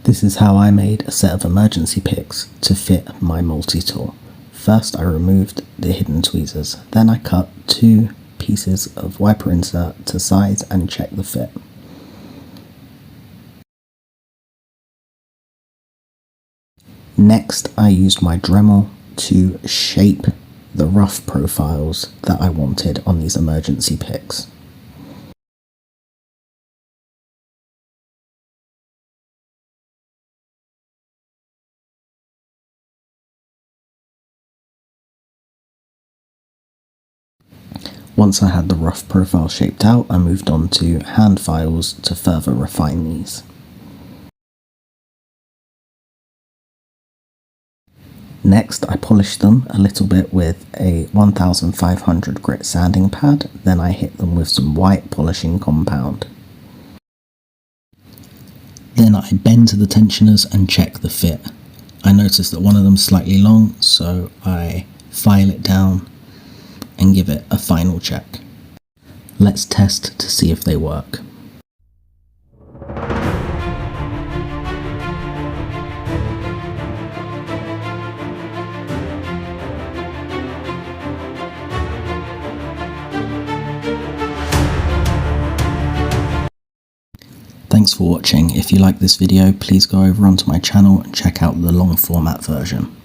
This is how I made a set of emergency picks to fit my multi-tool. First I removed the hidden tweezers, then I cut 2 pieces of wiper insert to size and check the fit. Next I used my Dremel to shape the rough profiles that I wanted on these emergency picks. Once I had the rough profile shaped out, I moved on to hand files to further refine these. Next, I polished them a little bit with a 1500 grit sanding pad, then I hit them with some white polishing compound. Then I bend the tensioners and check the fit. I noticed that one of them is slightly long, so I file it down and give it a final check. Let's test to see if they work. Thanks for watching. If you like this video, please go over onto my channel and check out the long format version.